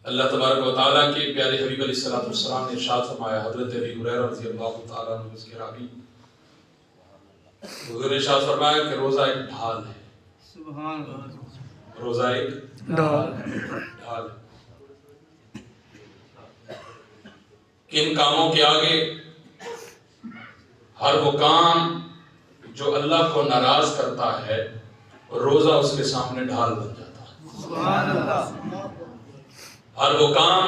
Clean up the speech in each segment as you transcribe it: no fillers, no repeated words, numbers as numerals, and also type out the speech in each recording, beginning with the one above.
اللہ تبارک و تعالیٰ کے پیارے حبیب علیہ السلام نے ارشاد فرمایا، حضرت ابی ہریرہ رضی اللہ تعالیٰ عنہ اس کے راوی حضور نے ارشاد فرمایا کہ روزہ ایک ڈھال ہے. سبحان اللہ. روزہ ایک ڈھال ہے. کن کاموں کے آگے؟ ہر وہ کام جو اللہ کو ناراض کرتا ہے روزہ اس کے سامنے ڈھال بن جاتا ہے. سبحان اللہ. ہر وہ کام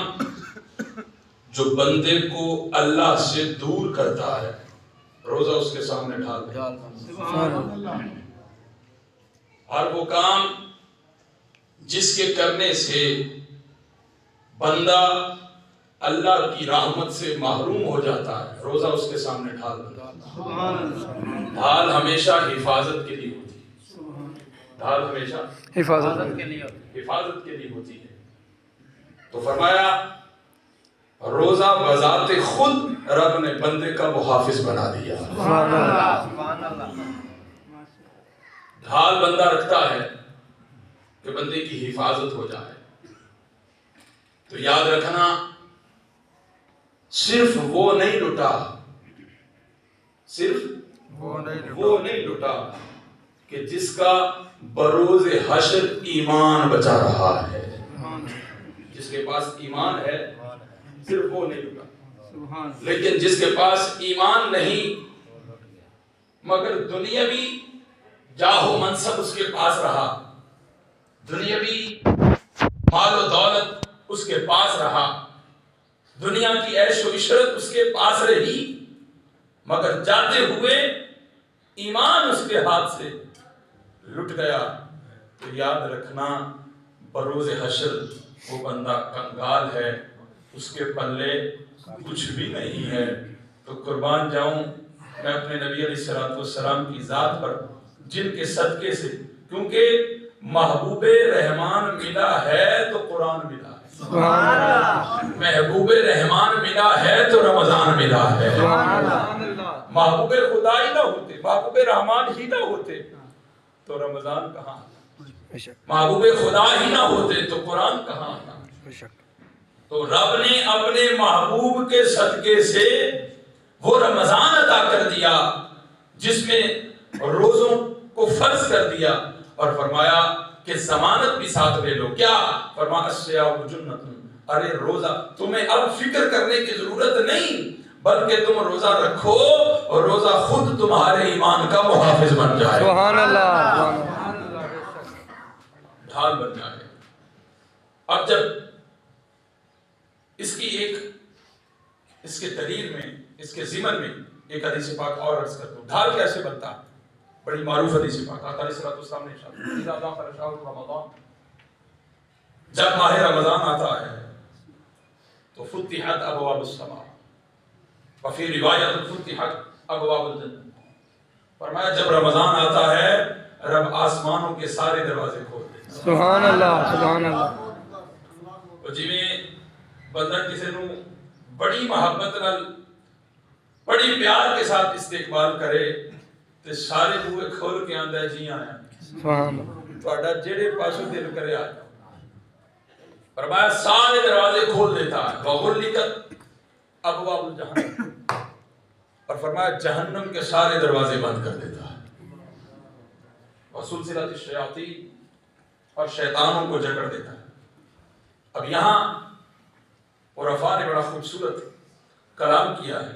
جو بندے کو اللہ سے دور کرتا ہے روزہ اس کے سامنے ڈھال بن جاتا ہے. سبحان اللہ. ہر وہ کام جس کے کرنے سے بندہ اللہ کی رحمت سے محروم ہو جاتا ہے روزہ اس کے سامنے ڈھال بن جاتا ہے. سبحان اللہ. ڈھال ہمیشہ حفاظت کے لیے ہوتی ہے. ڈھال ہمیشہ حفاظت کے لیے ہوتی ہے. تو فرمایا روزہ بذات خود رب نے بندے کا محافظ بنا دیا. سبحان اللہ. سبحان اللہ. ڈھال بندہ رکھتا ہے کہ بندے کی حفاظت ہو جائے. تو یاد رکھنا صرف وہ نہیں لٹا کہ جس کا بروز حشر ایمان بچا رہا ہے. جس کے پاس ایمان ہے صرف وہ نہیں لٹا. لیکن جس کے پاس ایمان نہیں مگر دنیاوی جاہ و منصب اس کے پاس رہا، دنیاوی مال و دولت اس کے پاس رہا، دنیا کی عیش و عشرت اس کے پاس رہی، مگر جاتے ہوئے ایمان اس کے ہاتھ سے لٹ گیا، تو یاد رکھنا بروز حشر وہ بندہ کنگال ہے، اس کے پلے کچھ بھی نہیں ہے. تو قربان جاؤں میں اپنے نبی علیہ السلام کی ذات پر جن کے صدقے سے، کیونکہ محبوب رحمان ملا ہے تو قرآن ملا ہے، محبوب رحمان ملا ہے تو رمضان ملا ہے. محبوب خدا ہی نہ ہوتے، محبوب رحمان ہی نہ ہوتے تو رمضان کہاں آتا؟ محبوب خدا ہی نہ ہوتے تو قرآن کہاں آتا؟ تو رب نے اپنے محبوب کے صدقے سے وہ رمضان عطا کر دیا جس میں روزوں کو فرض کر دیا اور فرمایا کہ ضمانت بھی ساتھ لے لو. کیا فرمایا؟ الصیام جنۃ. ارے روزہ تمہیں اب فکر کرنے کی ضرورت نہیں بلکہ تم روزہ رکھو اور روزہ خود تمہارے ایمان کا محافظ بن جائے. سبحان اللہ. ڈھال بن جائے. اب جب اس کے دلیل میں، اس کے ضمن میں ایک حدیث پاک اور عرض کرتا ہوں. ڈھال کیسے بنتا ہے؟ بڑی معروف حدیث پاک آقا علیہ السلام نے ارشاد رمضان، جب ماہ رمضان آتا ہے تو فتحت ابواب السماء وفی روایت فتحت ابواب الجنہ. فرمایا جب رمضان آتا ہے رب آسمانوں کے سارے دروازے کھول دیتا ہے. سبحان اللہ. سبحان اللہ. تو جویں بندہ کسی نو بڑی محبت نال بڑی پیار کے ساتھ استقبال کرے تے سارے بوئے کھول کے آندا ہے جی آیا. سبحان اللہ. تہاڈا جڑے پاسوں دل کرے آ جاؤ. فرمایا سارے دروازے کھول دیتا ہے. وغلقت ابواب الجہنم. اور فرمایا جہنم کے سارے دروازے بند کر دیتا ہے. وسلسلۃ الشیاطین، اور شیطانوں کو جکڑ دیتا ہے. اب یہاں عرفاء نے بڑا خوبصورت کلام کیا ہے.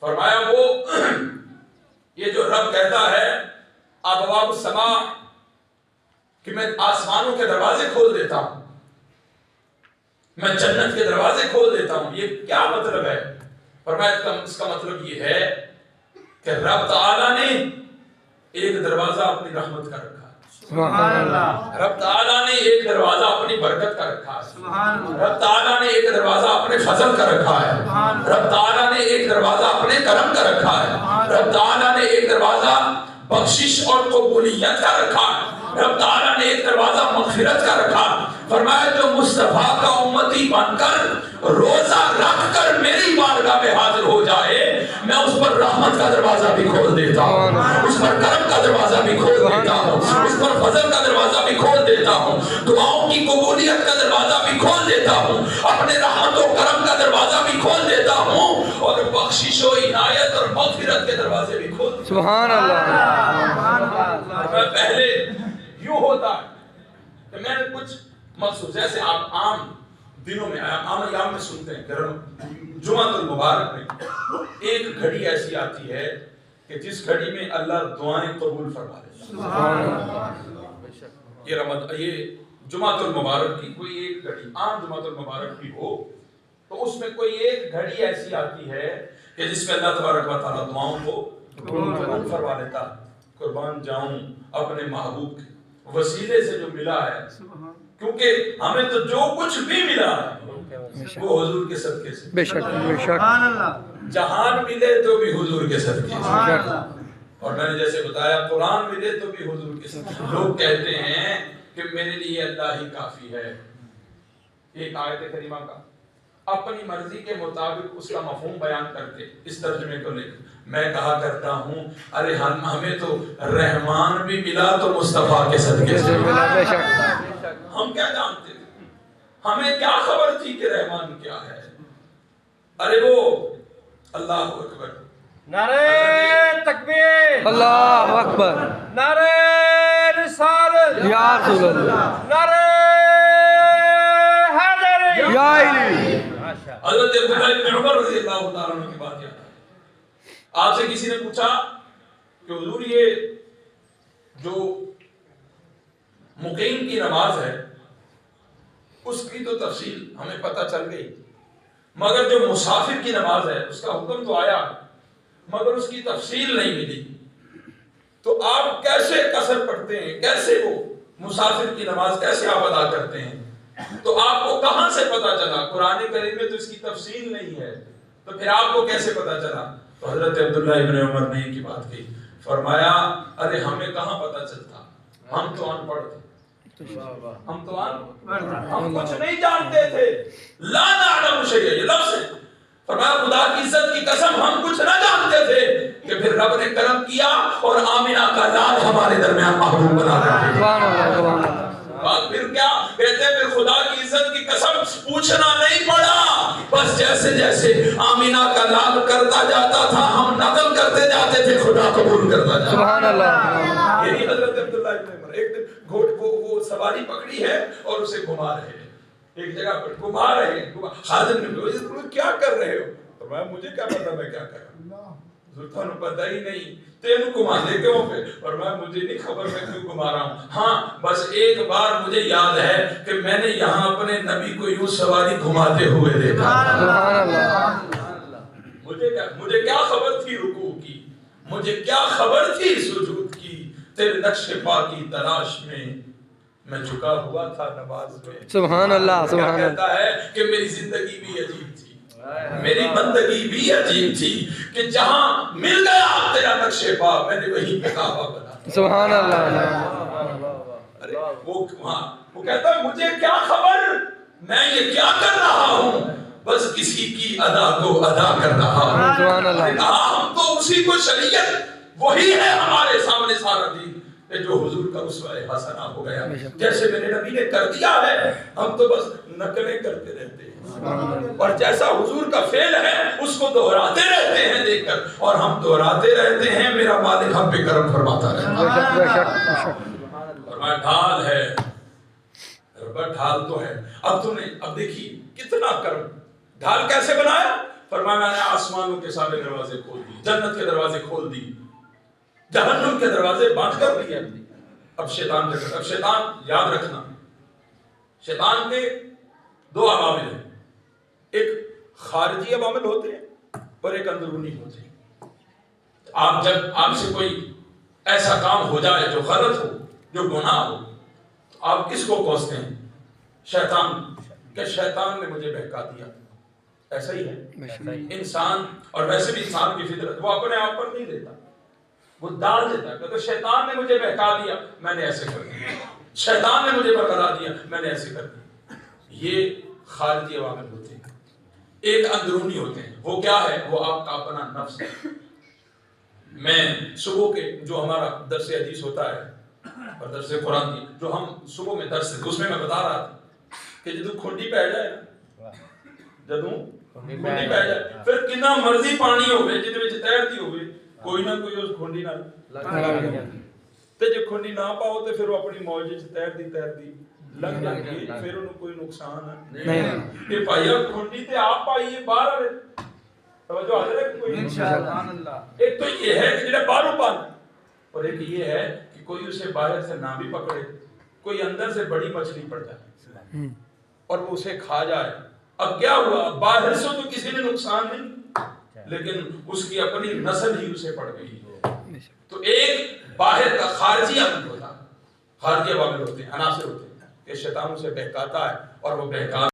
فرمایا وہ یہ جو رب کہتا ہے ابواب السماء کہ میں آسمانوں کے دروازے کھول دیتا ہوں، میں جنت کے دروازے کھول دیتا ہوں، یہ کیا مطلب ہے؟ فرمایا اس کا مطلب یہ ہے کہ رب تعالیٰ نے ایک دروازہ اپنی رحمت کا رکھا ہے. سبحان اللہ. رب تعالیٰ نے ایک دروازہ اپنی برکت کا رکھا ہے. سبحان اللہ. رب تعالیٰ نے ایک دروازہ اپنے فضل کا رکھا ہے. رب تعالیٰ نے ایک دروازہ اپنے کرم کا رکھا ہے. رب تعالیٰ نے ایک دروازہ بخشش اور قبولیت کا رکھا ہے. رب تعالیٰ نے ایک دروازہ مغفرت کا رکھا. فرمایا جو مصطفیٰ کا امتی بن کر روزہ رکھ کر میری بارگاہ میں حاضر ہو جائے میں اس پر رحمت کا دروازہ بھی کھول دیتا ہوں، اس پر کرم کا دروازہ بھی کھول دیتا ہوں، اس پر فضل کا دروازہ بھی کھول دیتا ہوں، دعاؤں کی قبولیت کا دروازہ بھی کھول دیتا ہوں. اپنے رحمت و کرم کا دروازہ بھی کھول دیتا ہوں اور بخشش و عنایت اور مغفرت کے دروازے بھی کھول دیتا ہوں. سبحان اللہ. میں پہلے یوں ہوتا کہ میں نے کچھ مخصوص، جیسے آپ عام دنوں میں عام ایام میں سنتے ہیں کہ جمعہ المبارک میں ایک گھڑی ایسی آتی ہے کہ جس گھڑی میں اللہ دعائیں قبول فرما لیتا ہے. یہ جمعہ المبارک کی کوئی ایک گھڑی، عام جمعہ المبارک بھی ہو تو اس میں کوئی ایک گھڑی ایسی آتی ہے کہ جس میں اللہ تبارک و تعالیٰ دعاؤں کو قبول فرما لیتا ہے. قربان جاؤں اپنے محبوب کے وسیلے سے جو ملا ہے، کیونکہ ہمیں تو جو کچھ بھی ملا ہے وہ حضور کے صدقے سے. بے شک بے شک. جہان ملے تو بھی حضور کے صدقے سے. اور میں نے جیسے بتایا قرآن ملے تو بھی حضور کے صدقے. لوگ کہتے ہیں کہ میرے لیے اللہ ہی کافی ہے. ایک آیت کریمہ کا اپنی مرضی کے مطابق اس کا مفہوم بیان کرتے اس ترجمے کو لے کر میں کہا کرتا ہوں ارے ہمیں تو رحمان بھی ملا تو مصطفیٰ کے صدقے سے ملا. بے شک. ہم کیا جانتے تھے؟ ہمیں کیا خبر تھی کہ رحمان کیا ہے؟ ارے وہ اللہ اکبر، نعرہ تکبیر، اللہ اکبر، نعرہ رسالت، یا رسول اللہ، نعرہ حیدری، یا علی. حضرت عبداللہ بن عمر رضی اللہ تعالیٰ عنہ کی بات یاد ہے. آپ سے کسی نے پوچھا کہ حضور یہ جو مقیم کی نماز ہے اس کی تو تفصیل ہمیں پتہ چل گئی، مگر جو مسافر کی نماز ہے اس کا حکم تو آیا مگر اس کی تفصیل نہیں ملی. تو آپ کیسے قصر پڑھتے ہیں، کیسے وہ مسافر کی نماز کیسے آپ ادا کرتے ہیں؟ تو آپ کو کہاں سے پتا چلا؟ قرآن کریم میں تو اس کی تفصیل نہیں ہے، تو پھر آپ کو کیسے پتا چلا؟ تو حضرت عبداللہ ابن عمر نے کی بات کی، فرمایا ارے ہمیں کہاں پتا چلتا، ہم تو ان پڑھ تھے، ہم کچھ نہیں جانتے تھے. لا نعلم شیئا، یہ لفظ ہے. فرمایا خدا کی عزت کی قسم ہم کچھ نہ جانتے تھے کہ پھر رب نے کرم کیا اور آمنہ کا لال ہمارے درمیان محبوب بنا دیا. سبحان اللہ سبحان اللہ. پھر کیا کہتے ہیں؟ پھر خدا کی عزت کی قسم پوچھنا نہیں پڑا، بس جیسے جیسے آمینہ کا لال کرتا جاتا تھا ہم نقل کرتے جاتے تھے، خدا قبول کرتا جاتا. سبحان اللہ. یہی حضرت عبداللہ ابن عمر ایک دن وہ سواری پکڑی ہے اور اسے گھما رہے ہیں، ایک جگہ پر گھما رہے ہیں. خادم نے کہا کیا کر رہے ہو؟ فرمایا مجھے کیا پتا میں کیا کر رہا ہوں، تھانوں پتہ ہی نہیں تینوں گھما دے کیوں پہ؟ فرمایا مجھے نہیں خبر میں کیوں گھما رہا ہوں، ہاں بس ایک بار مجھے یاد ہے کہ میں نے یہاں اپنے نبی کو یوں سواری گھماتے ہوئے دیکھا. سبحان اللہ. مجھے کیا خبر تھی رکوع کی، مجھے کیا خبر تھی سجود کی، تیرے نقش پا کی تلاش میں جھکا ہوا تھا نماز میں. سبحان اللہ سبحان اللہ. کہتا ہے کہ میری زندگی بھی عجیب تھی، میری بندگی بھی عجیب تھی کہ جہاں مل گیا تیرا نقش پا میں نے وہیں پہ کعبہ بنا. سبحان اللہ. ارے وہ کہتا ہے مجھے کیا خبر، میں یہ کیا کر رہا ہوں، بس کسی کی ادا کو ادا کر رہا ہوں. سبحان اللہ. ہم تو اسی کو شریعت وہی ہے ہمارے سامنے سارا دین جو حضور کا اسوہ حسنہ ہو گیا، جیسے میرے نبی نے کر دیا ہے ہم تو بس نقلیں کرتے رہتے ہیں، اور جیسا حضور کا فعل ہے اس کو دہراتے رہتے ہیں دیکھ کر، اور ہم دہراتے رہتے ہیں میرا مالک ہم پہ کرم فرماتا رہتا ہے. فرمایا ڈھال ہے، ڈھال تو ہے. اب دیکھیے کتنا کرم. ڈھال کیسے بنایا؟ فرمایا میں نے آسمانوں کے سارے دروازے کھول دی، جنت کے دروازے کھول دی، جہنم کے دروازے بند کر دیے. اب شیطان یاد رکھنا، شیطان کے دو عوامل ہیں، ایک خارجی عوامل ہوتے ہیں اور ایک اندرونی ہوتے ہیں. جب آپ سے کوئی ایسا کام ہو جائے جو غلط ہو، جو گناہ ہو، تو آپ کس کو کوستے ہیں؟ شیطان. کہ شیطان نے مجھے بہکا دیا. ایسا ہی ہے انسان، اور ویسے بھی انسان کی فطرت وہ اپنے آپ پر نہیں دیتا، وہ ڈال دیتا ہے. کہ شیطان نے مجھے بہکا دیا میں نے ایسے کر دیا، شیطان نے مجھے بہکا دیا میں نے ایسے کر دیا. یہ خارجی عوامل ہوتے ہیں. ایک اندرونی ہوتے ہیں. وہ کیا ہے؟ وہ آپ کا اپنا نفس ہے. میں صبح کے جو ہمارا درس حدیث ہوتا ہے اور درس قرآن کی جو ہم صبح میں درس اس میں بتا رہا تھا کہ جب کھنڈی پہ آ جائے ਜਦੋਂ ਖੁੰਡੀ ਪੈ ਜਾਏ, ਫਿਰ ਕਿੰਨਾ ਮਰਜ਼ੀ ਪਾਣੀ ਹੋਵੇ ਜਿਹਦੇ ਵਿੱਚ ਤੈਰਦੀ ਹੋਵੇ, ਕੋਈ ਨਾ ਕੋਈ ਉਸ ਖੁੰਡੀ ਨਾਲ ਤੇ ਜੇ ਖੁੰਡੀ ਨਾ ਪਾਓ ਤੇ ਫਿਰ ਉਹ ਆਪਣੀ ਮੌਜ ਵਿੱਚ ਤੈਰਦੀ ਲੰਘ ਜਾਂਦੀ ਹੈ, ਫਿਰ ਉਹਨੂੰ ਕੋਈ ਨੁਕਸਾਨ ਨਹੀਂ। ਇਹ ਭਾਈਆ ਖੁੰਡੀ ਤੇ ਆਪ ਪਾਈਏ ਬਾਹਰ ਵਾਲੇ توجہ حاضر ہے کوئی انشاءاللہ۔ ایک تو یہ ہے کہ جڑا باہروں پان، اور ایک یہ ہے کہ کوئی اسے باہر سے نہ بھی پکڑے، کوئی اندر سے بڑی مچھلی پڑ جائے اور وہ اسے کھا جائے۔ اب کیا ہوا، باہر سے تو کسی نے نقصان نہیں، لیکن اس کی اپنی نسل ہی اسے پڑ گئی۔ تو ایک باہر کا خارجی عمل ہوتا ہے، خارجی عوامل ہوتے ہیں، عناصر ہوتے ہیں کہ شیطان اسے بہکاتا ہے اور وہ بہکا